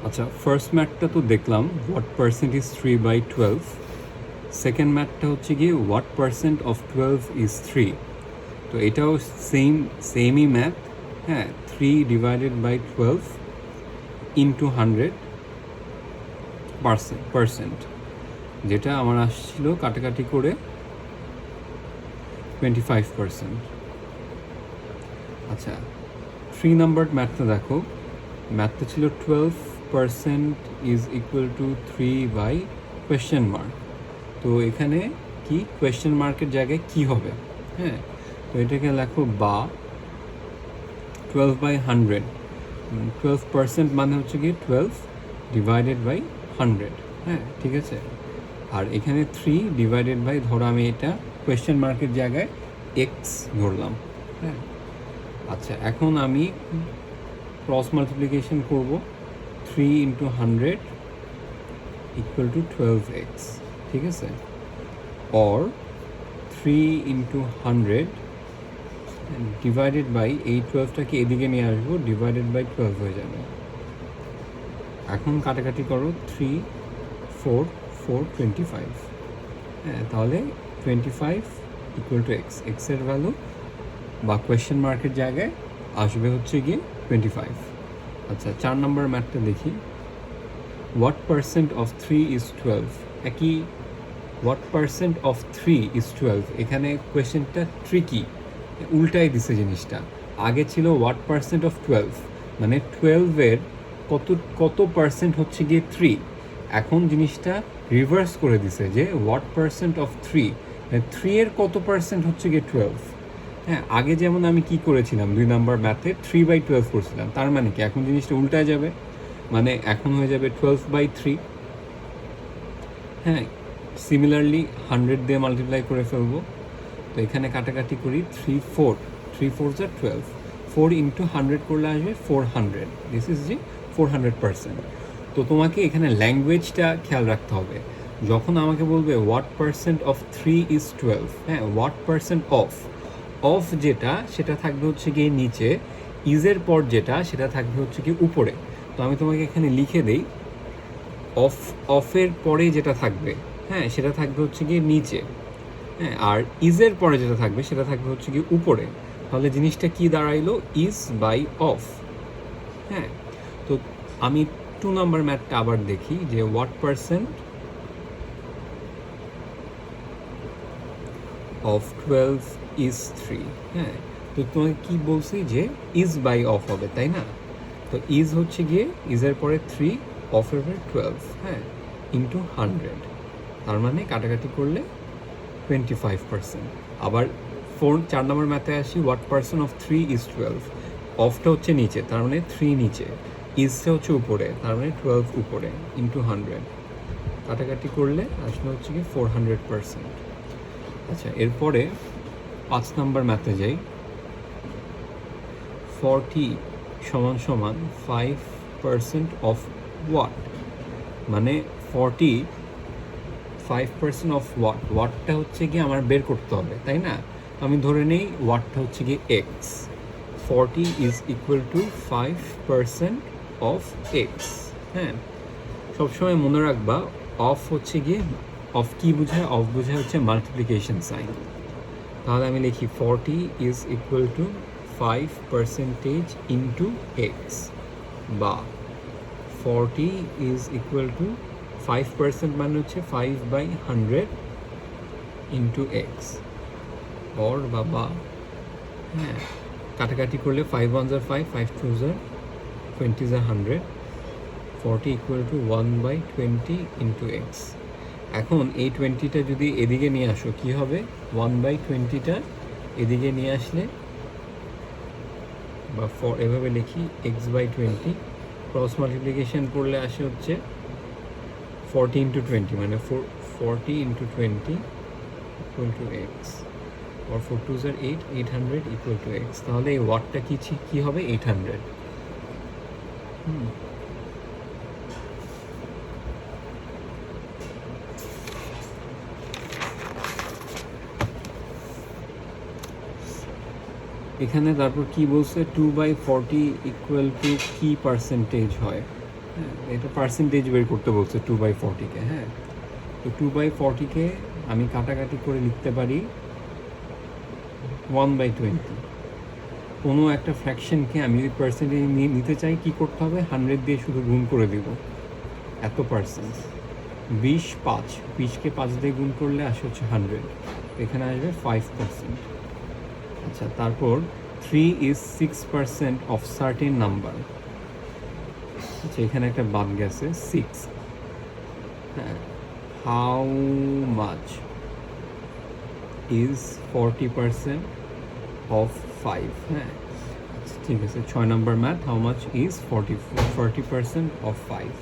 আচ্ছা, ফার্স্ট ম্যাথটা তো দেখলাম, হোয়াট পার্সেন্ট ইজ 3/12। সেকেন্ড ম্যাথটা হচ্ছে গিয়ে হোয়াট পার্সেন্ট অফ 12 ইজ 3। তো এটাও সেমই ম্যাথ। হ্যাঁ, 3/12 ইন্টু 100%, যেটা আমার আসছিল কাটাকাটি করে 25%। আচ্ছা, 3 নাম্বার ম্যাথটা দেখো। ম্যাথটা ছিল 12% ইজ ইকুয়াল টু 3/? তো এখানে কি কোয়েশ্চেন মার্কের জায়গায় কি হবে? হ্যাঁ, তো এটাকে লেখো বা 12/100। 12% মানে হচ্ছে কি 12/100। হ্যাঁ, ঠিক আছে। আর এখানে 3/, ধরো আমি এটা কোয়েশ্চেন মার্কের জায়গায় এক্স ধরলাম। হ্যাঁ, আচ্ছা, এখন আমি ক্রস মাল্টিপ্লিকেশন করব। 3 ইন্টু 100 ইকুয়াল টু 12x, ঠিক আছে। অর 3 ইন্টু 100 ডিভাইডেড বাই, এই 12টাকে এদিকে নিয়ে আসবো, ডিভাইডেড বাই 12 হয়ে যাবে। এখন কাটাকাটি করো, 3 4 4 25। হ্যাঁ, তাহলে 25 ইকুয়াল টু এক্স। এক্সের ভ্যালু বা কোয়েশ্চেন মার্কের জায়গায় আসবে হচ্ছে গিয়ে 25। আচ্ছা, 4 নম্বর ম্যাথটা দেখি। What percent of 3 is 12? একই, হোয়াট পার্সেন্ট অফ 3 ইজ 12। এখানে কোয়েশ্চেনটা ট্রিকি, উল্টাই দিছে জিনিসটা। আগে ছিল হোয়াট পার্সেন্ট অফ 12, মানে 12-এর কত কত পার্সেন্ট হচ্ছে গিয়ে 3। এখন জিনিসটা রিভার্স করে দিছে যে হোয়াট পার্সেন্ট অফ 3, 3-এর কত পার্সেন্ট হচ্ছে গিয়ে 12। হ্যাঁ, আগে যেমন আমি কি করেছিলাম 2 নাম্বার ম্যাথে 3/12 করছিলাম, তার মানে কি এখন জিনিসটা উল্টায় যাবে, মানে এখন হয়ে যাবে 12/3। হ্যাঁ, সিমিলারলি 100 দিয়ে মাল্টিপ্লাই করে ফেলবো। তো এখানে কাটাকাটি করি, 3 4 3 4 যা 12, 4 ইন্টু 100 করলে আসবে 400। দিস ইজ জি 400%। তো তোমাকে এখানে ল্যাঙ্গুয়েজটা খেয়াল রাখতে হবে। যখন আমাকে বলবে হোয়াট পার্সেন্ট অফ 3 ইজ 12, হ্যাঁ, হোয়াট পার্সেন্ট অফ যেটা সেটা থাকবে হচ্ছে গিয়ে নিচে, ইজের পর যেটা সেটা থাকবে হচ্ছে গিয়ে উপরে। তো আমি তোমাকে এখানে লিখে দেই, অফের পরে যেটা থাকবে, হ্যাঁ, সেটা থাকবে হচ্ছে গিয়ে নিচে। হ্যাঁ, আর ইজের পরে যেটা থাকবে সেটা থাকবে হচ্ছে গিয়ে উপরে। তাহলে জিনিসটা কি দাঁড়াইলো, ইজ বাই অফ। হ্যাঁ, তো আমি 2 নাম্বার ম্যাথটা আবার দেখি যে হোয়াট পার্সেন্ট অফ 12 ইজ 3। হ্যাঁ, তো তোমাকে কি বলছি যে ইজ বাই অফ হবে, তাই না? তো ইজ হচ্ছে গিয়ে ইজের পরে 3, অফের পরে 12, হ্যাঁ, ইন্টু 100। তার মানে কাটাকাটি করলে 25%। আবার 4 নম্বর ম্যাথে আসি, হোয়াট পার্সেন্ট অফ 3 ইজ 12। অফটা হচ্ছে নিচে, তার মানে 3 নিচে, ইজটা হচ্ছে উপরে, তার মানে 12 উপরে, ইন্টু 100। কাটাকাটি করলে আসলে হচ্ছে কি 400%। আচ্ছা, এরপরে 5 নম্বর ম্যাথে যাই। 40 সমান সমান 5% অফ ওয়াট, মানে 45% অফ ওয়াটটা হচ্ছে কি আমার বের করতে হবে, তাই না? আমি ধরে নেই ওয়াটটা হচ্ছে কি x. 40 is equal to 5% of x. হ্যাঁ, সবসময় মনে রাখবা, অফ হচ্ছে গিয়ে, অফ কি বোঝায়? অফ বোঝায় হচ্ছে মাল্টিপ্লিকেশন সাইন। তাহলে আমি লিখি 40 is equal to 5% into x, বা 40 ইজ ইকুয়াল টু 5% মানে হচ্ছে 5/100 ইন্টু এক্স, অর বা, হ্যাঁ, কাটাকাটি করলে 5 1 5, 5 2 20 100, 40 ইকুয়াল টু 1/20 ইন্টু এক্স। এখন এই 20টা যদি এদিকে নিয়ে আসো কি হবে? 1/20টা এদিকে নিয়ে আসলে, বা এভাবে লিখি x/20, ক্রস মাল্টিপ্লিকেশন করলে আসে হচ্ছে 40 ইন্টু 20, মানে 40 into 20 equal to x, or 4 2 8, 800 equal to x. তাহলে এই ওয়াটটা কি হবে? 800। এখানে তারপর কি বলছে, 2/40 ইকুয়াল টু কি পার্সেন্টেজ হয়? হ্যাঁ, এটা পার্সেন্টেজ বের করতে বলছে 2/40-কে। হ্যাঁ, তো 2/40-কে আমি কাটাকাটি করে লিখতে পারি 1/20। কোনো একটা ফ্র্যাকশনকে আমি যদি পার্সেন্টেজ নিতে চাই কী করতে হবে, 100 দিয়ে শুধু গুণ করে দিব, এত পার্সেন্ট। 20কে 5 দিয়ে গুণ করলে আসে হচ্ছে 100, এখানে আসবে 5%। আচ্ছা, তারপর 3 is 6% of certain number। আচ্ছা, এখানে একটা বাদ গেছে 6। হ্যাঁ, হাউ মাচ ইজ 40% অফ 5? হ্যাঁ, আচ্ছা, ঠিক আছে। 6 নম্বর math, how much is 40% of 5।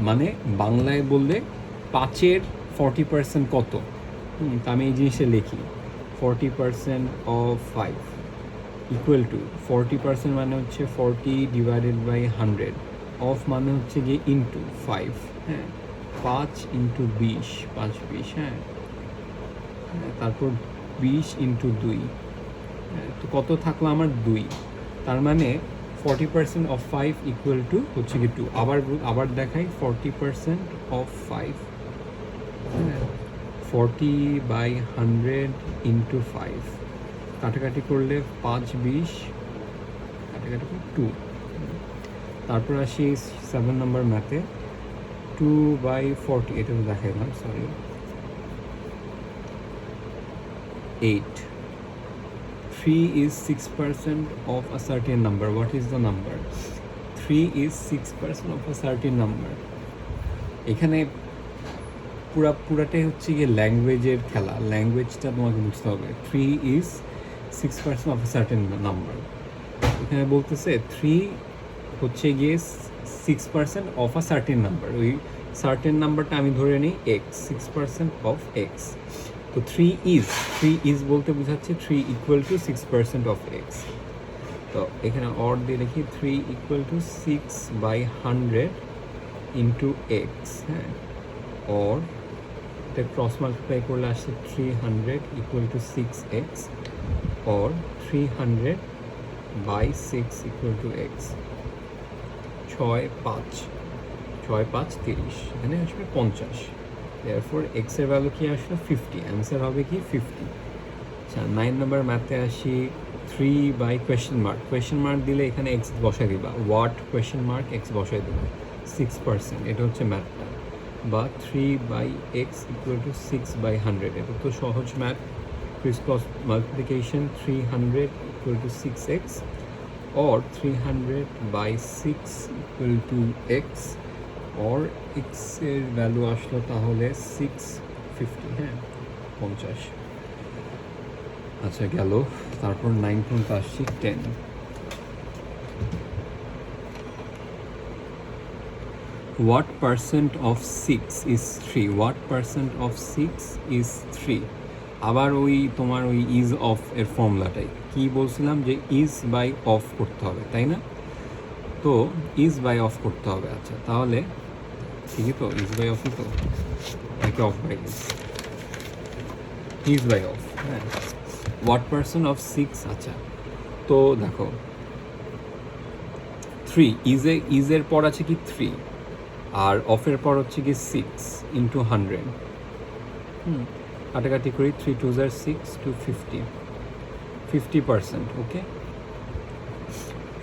মানে বাংলায় বললে 5-এর 40% কত? তা আমি এই জিনিসটা লিখি, 40% অফ 5 ইকুয়াল টু 40% মানে হচ্ছে 40 ডিভাইডেড বাই 100, অফ মানে হচ্ছে গিয়ে ইন্টু 5। হ্যাঁ, 5 ইন্টু 20, 5-20। হ্যাঁ, তারপর 20 ইন্টু 2, তো কত থাকলো আমার 2। তার মানে 40% অফ 5 ইকুয়াল টু হচ্ছে কি 2। আবার দেখাই, 40% অফ 5, 40/100 ইন্টু 5, কাটাকাটি করলে 5-20, কাটাকাটি করে 2। তারপর আসি 7 নম্বর ম্যাথে, 2/40, এটা তো দেখাইলাম, sorry, 8। 3 is 6% of a certain number. What is the number? 3 is 6% of a certain number. এখানে পুরাটাই হচ্ছে গিয়ে ল্যাঙ্গুয়েজের খেলা, ল্যাঙ্গুয়েজটা তোমাকে বুঝতে হবে। 3 is 6% of a certain number। এখানে বলতেছে 3 হচ্ছে গিয়ে 6% of a certain number। ওই সার্টেন নাম্বারটা আমি ধরে নিই x, 6% of x। তো 3 is বলতে বোঝাচ্ছে 3 ইকুয়াল টু 6% অফ এক্স। তো এখানে অর দিয়ে লিখি 3 ইকুয়াল টু 6/100 ইন্টু এক্স। হ্যাঁ, অর এটা ক্রস মাল্টিপ্লাই করলে আসছে 300 equal to 6x, or 300/6 equal to x. 6×5 = 30, এখানে আসবে 50। therefore x এর ভ্যালু কি আসলো 50, অ্যান্সার হবে কি 50। আচ্ছা, 9 নম্বর ম্যাথে আসি, 3/question mark দিলে এখানে x বসাই দিবা, হোয়াট x বসাই দিবা, 6%, এটা হচ্ছে ম্যাথটা। বা 3/x = 6/100, এটা তো সহজ math, Chris cross multiplication, 300 = 6x, or 300/6 = x, or x এর ভ্যালু আসলো তাহলে 650। হ্যাঁ, 50। আচ্ছা, গেল। তারপর 9 পর্যন্ত আসছি, 10। What percent of 6 is 3? What percent of 6 is 3? আবার ওই তোমার ওই ইজ অফ এর ফর্মুলাটাই কি বলছিলাম যে ইজ বাই অফ করতে হবে, তাই না? তো ইজ বাই অফ করতে হবে। আচ্ছা, তাহলে ঠিকই তো, ইজ বাই অফই তো, নাকি of by is by of? হ্যাঁ, হোয়াট পার্সেন্ট অফ 6? আচ্ছা, তো দেখো 3 ইজের পর আছে কি 3, আর অফের পর হচ্ছে কি 6 ইন্টু 100। কাটাকাটি করি, 3 2 are 6 to 50%। Okay,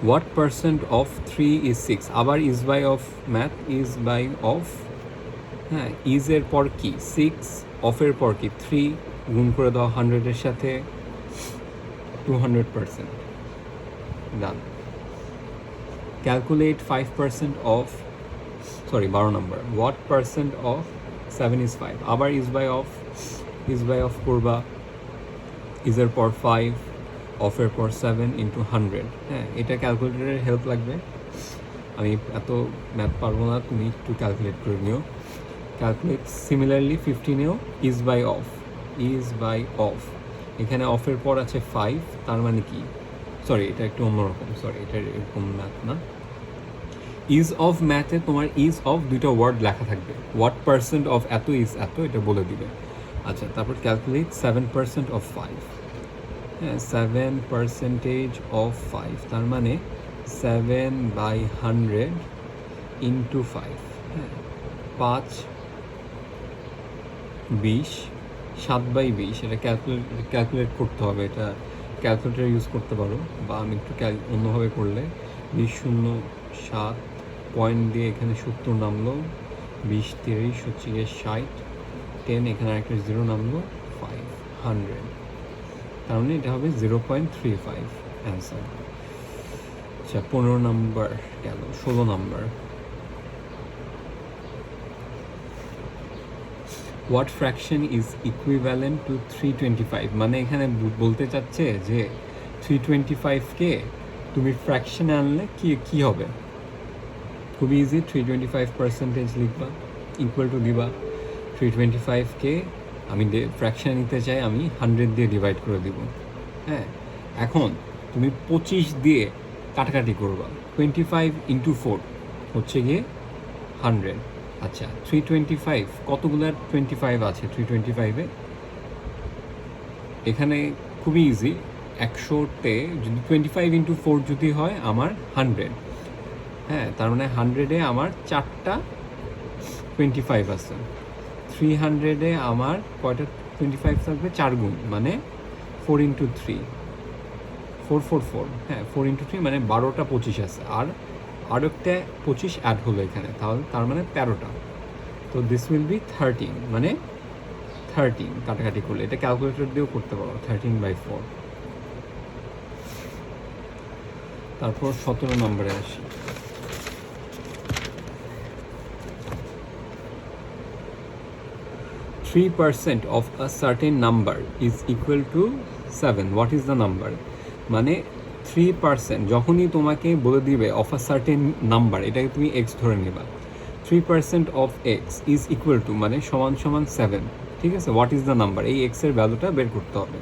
what percent of 3 is 6? আবার is by of math, is by of. হ্যাঁ, ইজের পর কি 6, অফের পর কি 3, গুণ করে দাও 100-এর সাথে, 200%। ডান। ক্যালকুলেট 5% অফ, সরি 12 নম্বর, হোয়াট পার্সেন্ট অফ 7 is 5? আবার ইজ বাই অফ করবা, ইজের পর 5, অফের পর 7 ইন্টু 100। হ্যাঁ, এটা ক্যালকুলেটরের হেল্প লাগবে, আমি এত ম্যাথ পারবো না, তুমি একটু ক্যালকুলেট করে নিও। ক্যালকুলেট সিমিলারলি 15-এও ইজ বাই অফ, এখানে অফের পর আছে 5, তার মানে কি, সরি এটা একটু অন্যরকম, সরি এটা এরকম ম্যাথ না। ইজ অফ ম্যাথে তোমার ইজ অফ দুইটা ওয়ার্ড লেখা থাকবে, হোয়াট পার্সেন্ট অফ এত ইজ এত, এটা বলে দিবে। আচ্ছা, তারপর ক্যালকুলেট 7% অফ 5। হ্যাঁ, 7% অফ 5, তার মানে 7/100 ইন্টু 5, হ্যাঁ 5 20, 7/20, এটা ক্যালকুলেট করতে হবে, এটা ক্যালকুলেটর ইউজ করতে পারো, বা আমি একটু অন্যভাবে করলে 20 0 7 পয়েন্ট দিয়ে এখানে 70 নামলো, 20 30 হচ্ছে গিয়ে 60, 10 এখানে একটা 0 নামলো, 500, তার মানে এটা হবে 0.35 অ্যান্সার। আচ্ছা 15 নাম্বার গেল, 16 number. What fraction is equivalent to 325, মানে এখানে বলতে চাচ্ছে যে 325কে তুমি ফ্র্যাকশনে আনলে কি হবে। খুবই ইজি, 325% লিখবা, ইকুয়াল টু দিবা 325কে আমি ফ্র্যাকশন নিতে চাই, আমি 100 দিয়ে ডিভাইড করে দিব। হ্যাঁ এখন তুমি 25 দিয়ে কাটাকাটি করবা, 25 × 4 হচ্ছে গিয়ে 100। আচ্ছা 325 কতগুলার 25 আছে 325-এ, এখানে খুবই ইজি, 100-তে যদি 25 × 4 যদি হয় আমার 100, হ্যাঁ তার মানে 100-এ আমার 4টা 25 আছে, 300-এ আমার কয়টা 25 থাকবে, 4 গুণ, মানে 4 × 3 444, হ্যাঁ 4 × 3 মানে 12টা 25 আছে, আর একটা 25 অ্যাড হলো এখানে, তাহলে তার মানে 13টা, তো দিস উইল বি 13, মানে 13 কাটাকাটি করলে, এটা ক্যালকুলেটর দিয়েও করতে পারো, 13/4। তারপর 17 নম্বরে আসি। "3% of a certain number is equal to 7. What is the number?" মানে 3% যখনই তোমাকে বলে দিবে অফ আ সার্টেন নাম্বার, এটাকে তুমি এক্স ধরে নিবা, 3% of x is equal to মানে সমান সমান 7, ঠিক আছে। হোয়াট ইজ দ্য নাম্বার, এই এক্সের ভ্যালুটা বের করতে হবে।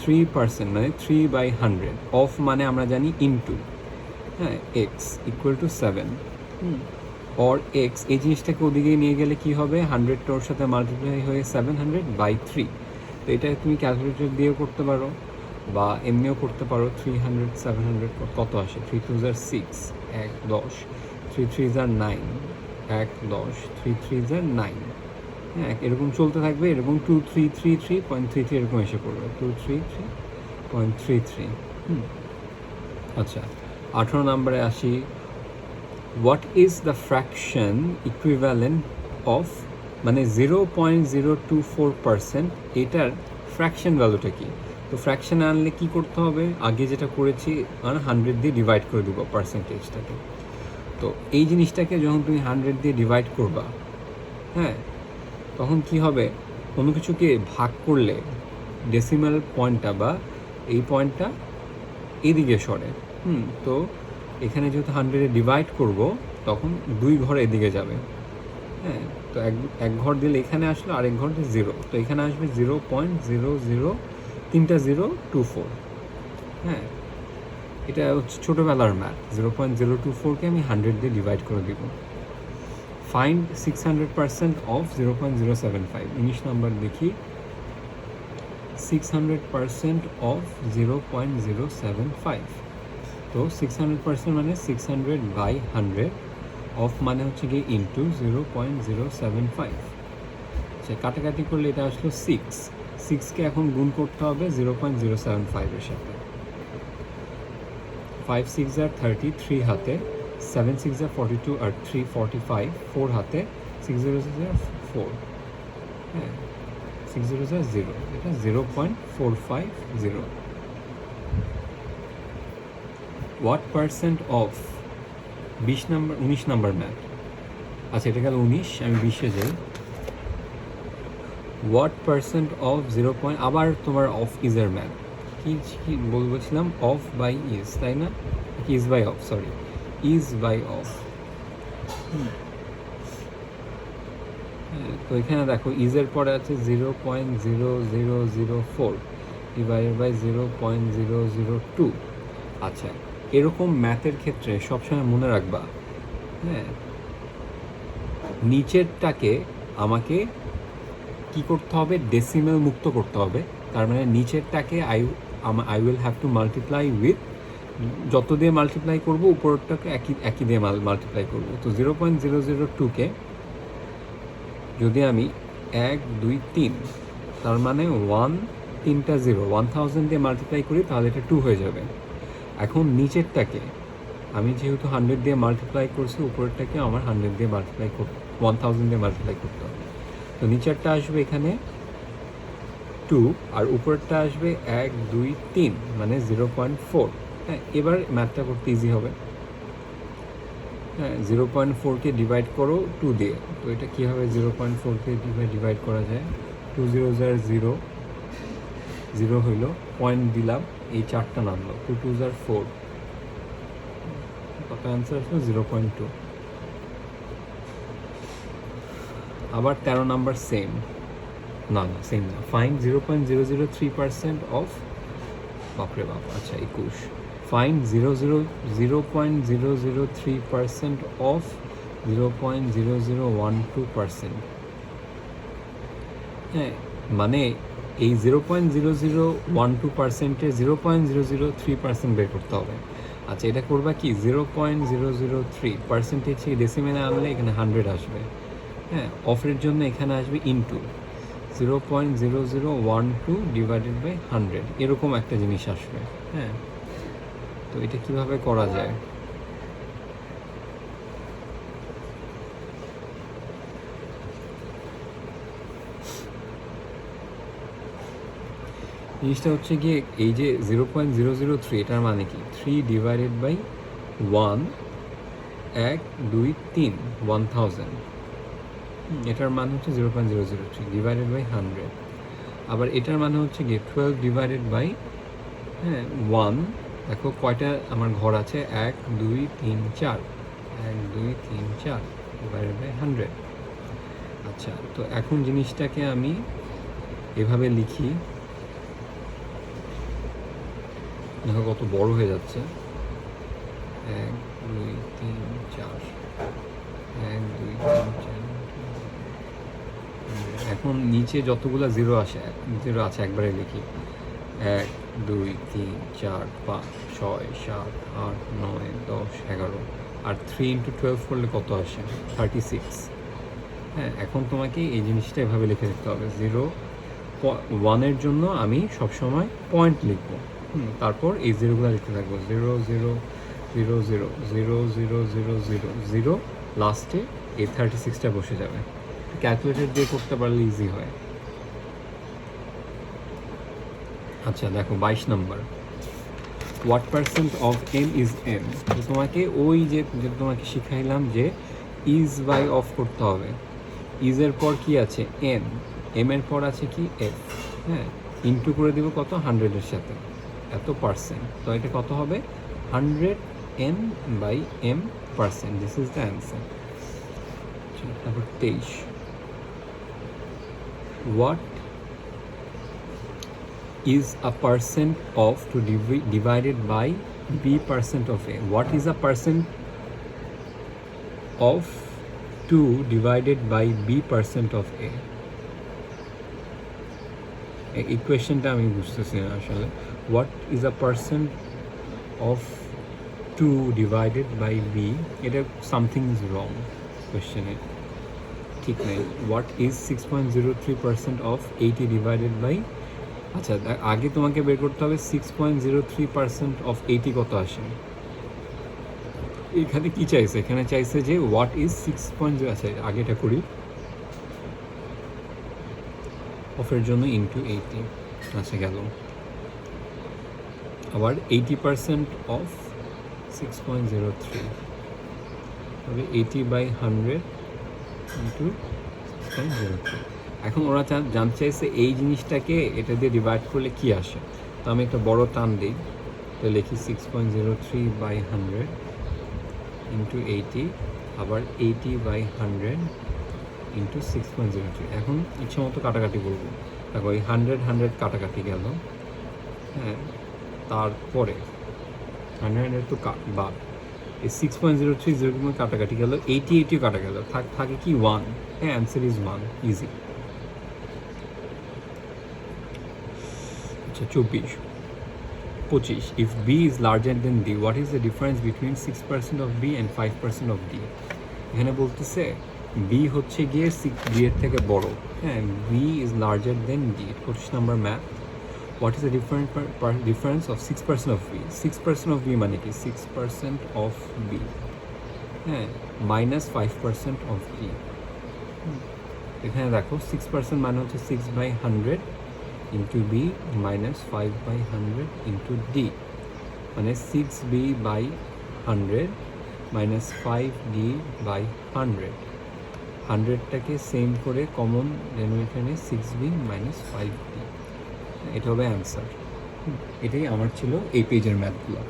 3% মানে 3/100, অফ মানে আমরা জানি ইনটু, হ্যাঁ x equal to 7, or x, এই জিনিসটাকে ওদিকে নিয়ে গেলে কি হবে, 100টা ওর সাথে মাল্টিপ্লাই হয়ে 700/3, তো এটা তুমি ক্যালকুলেটর দিয়েও করতে পারো বা এমনিও করতে পারো। 300 700 কত আসে, 3 2 6, 1 10, 3 3 9, 1 10, 3 3 9, হ্যাঁ এরকম চলতে থাকবে, এরকম 2333.33 এরকম এসে পড়বে, 233.33। আচ্ছা 18 নম্বরে আসি। What is the fraction equivalent of, মানে 0.024%, এটার ফ্র্যাকশন ভ্যালুটা কি। তো ফ্র্যাকশন আনলে কি করতে হবে, আগে যেটা করেছি মানে 100 দিয়ে ডিভাইড করে দিব পার্সেন্টেজটাকে। তো এই জিনিসটাকে যখন তুমি 100 দিয়ে ডিভাইড করবা, হ্যাঁ তখন কি হবে, কোনো কিছুকে ভাগ করলে ডেসিমাল পয়েন্টটা বা এই পয়েন্টটা এদিকে সরে, তো এখানে যেহেতু 100-এ ডিভাইড করব তখন 2 ঘর এদিকে যাবে, হ্যাঁ তো এক ঘর দিলে এখানে আসলো, আরেক ঘর দিয়ে 0, তো এখানে আসবে 0.00, 3টা 024, হ্যাঁ এটা হচ্ছে ছোটোবেলার ম্যাথ। 0.024কে আমি 100 দিয়ে ডিভাইড করে দিব। ফাইন্ড 600% অফ 0.075, 19 নাম্বার দেখি। 600% অফ 0.075, তো 600% মানে 600/100, অফ মানে হচ্ছে গিয়ে ইন্টু 0.075। আচ্ছা কাটাকাটি করলে এটা আসলো 6কে এখন গুণ করতে হবে 0.075-এর সাথে। 5 6 are 30, 3 হাতে, 7 6 are 42 আর 3 45, 4 হাতে, 6 0 are 4, হ্যাঁ 6 0 are 0, এটা 0.450। What percent of 19 number math. আচ্ছা এটা গেল 19, আমি 20-এ যাই। What percent of 0. আবার তোমার অফ ইজের ম্যাথ, কি বলছিলাম, অফ বাই ইজ, তাই না, is by of, sorry is by of. তো এখানে দেখো ইজের পরে আছে 0.0004 ডিভাইডেড বাই 0.002। আচ্ছা এরকম ম্যাথের ক্ষেত্রে সবসময় মনে রাখবা, হ্যাঁ নিচেরটাকে আমাকে কি করতে হবে, ডেসিমেল মুক্ত করতে হবে, তার মানে নিচেরটাকে I will have to multiply with যত দিয়ে মাল্টিপ্লাই করবো উপরটাকে একই দিয়ে মাল্টিপ্লাই করবো। তো 0.002কে যদি আমি 1 2 3 তার মানে 3টা 0 1000 দিয়ে মাল্টিপ্লাই করি তাহলে এটা 2 হয়ে যাবে। এখন নিচেরটাকে আমি যেহেতু 100 দিয়ে মাল্টিপ্লাই করছি উপরেরটাকে আমার 100 দিয়ে মাল্টিপ্লাই 1000 দিয়ে মাল্টিপ্লাই করতে হবে। তো নিচেরটা আসবে এখানে 2 আর উপরেরটা আসবে 1 2 3 মানে 0.4। হ্যাঁ, এবার ম্যাথটা করতে ইজি হবে। হ্যাঁ, 0.4কে ডিভাইড করো 2 দিয়ে। তো এটা কী হবে, 0.4কে ডিভাইড করা যায়, 2 0 0 0 হইল, পয়েন্ট দিলাম, এই 4টা নামলো, 2 2 4, কত অ্যান্সার আসলো 0.2। আবার 13 নাম্বার সেম, না সেম না, ফাইন্ড 0.003% অফ, বাপরে বাপ, আচ্ছা 21, ফাইন্ড 0.003% অফ 0.0012%। হ্যাঁ, মানে এই 0.0012%-এর 0.003% বের করতে হবে। আচ্ছা, এটা করবা কি, 0.003% এই ডেসিমেলে আনলে এখানে 100 আসবে। হ্যাঁ, অফের জন্য এখানে আসবে ইনটু 0.0012 ডিভাইডেড বাই 100, এরকম একটা জিনিস আসবে। হ্যাঁ, তো এটা কিভাবে করা যায়? জিনিসটা হচ্ছে গিয়ে এই যে 0.003, এটার মানে কি 3 ডিভাইডেড বাই 1, 1 2 3, 1000, এটার মানে হচ্ছে 0.003 ডিভাইডেড বাই 100। আবার এটার মানে হচ্ছে গিয়ে 12 ডিভাইডেড বাই 1, দেখো কয়টা আমার ঘর আছে, 1 2 3 4, 1 2 3 4 ডিভাইডেড বাই 100। আচ্ছা, তো এখন জিনিসটাকে আমি এভাবে লিখি, দেখো কত বড় হয়ে যাচ্ছে, 1 2 3 4, 1 2 3 4। এখন নিচে যতগুলো জিরো আছে একবারে লিখি, 1 2 3 4 5 6 7 8 9 10 11, আর 3 × 12 করলে কত আসে, 36। হ্যাঁ, এখন তোমাকে এই জিনিসটা এভাবে লিখে দিতে হবে, 1-এর জন্য আমি সবসময় পয়েন্ট লিখবো, তারপর এই জিরোগুলো লিখতে থাকবো, 0 0 0 0 0 0 0 0 0, লাস্টে এই 36টা বসে যাবে। ক্যালকুলেটর দিয়ে করতে পারলে ইজি হয়। আচ্ছা দেখো 22 number, what percent of M is M. তো তোমাকে ওই যে তোমাকে শিখাইলাম যে ইজ বাই অফ করতে হবে। ইজের পর কি আছে, এম, এর পর আছে কি, এফ। হ্যাঁ, ইনটু করে দিব কত, 100-এর সাথে, এত পার্সেন্ট। তো এটা কত হবে, 100 M by M percent, this is the answer. তারপর 23, what is a percent of to divided by b percent of a? What is a percent of 2 divided by b percent of a? এই কোয়েশ্চেনটা আমি বুঝতেছি না আসলে। What is a percent of 2 divided by B, এটা something is wrong কোয়েশ্চেনে, ঠিক নেই। What is 6.03% of 80 divided by, আচ্ছা আগে তোমাকে বের করতে হবে 6.03% অফ 80 কত আসে। এখানে কি চাইছে, এখানে চাইছে যে হোয়াট ইজ 6.0, আচ্ছা আগে এটা করি, অফের জন্য ইন্টু 80, আচ্ছা গেল। আবার 80% অফ 6.03 তবে 80 বাই 100 ইন্টু 6.03। এখন ওরা জানতে চাইছে এই জিনিসটাকে এটা দিয়ে ডিভাইড করলে কি আসে। তো আমি একটা বড় টান দিই, তো লিখি 6.03 বাই 100 ইন্টু 80, আবার 80 বাই 100 ইন্টু 6.03। এখন ইচ্ছা মতো কাটাকাটি করবো, দেখো এই 100 কাটাকাটি গেল। হ্যাঁ, তারপরে 100 তো বাদ, এই 6.03 যেরকম কাটাকাটি গেল, 80 কাটা গেল, থাকে কি 1। হ্যাঁ, অ্যান্সার ইজ 1, ইজি। আচ্ছা 24, 25 if b is larger than d what is the difference between 6% of b and 5% of d এখানে বলতেছে b হচ্ছে গিয়ে d এর থেকে বড় হ্যাঁ b is larger than d 25 number math what is the difference of 6% of b 6% of b মানে কি 6% of b হ্যাঁ minus 5% of d এখানে দেখো 6% মানে হচ্ছে 6/100 into b minus 5/100 into d মানে 6b by 100 minus 5d by 100 100টাকে same করে common denominator নিয়ে 6b minus 5d এটা হবে অ্যান্সার এটাই আমার ছিল এই পেজের ম্যাথগুলো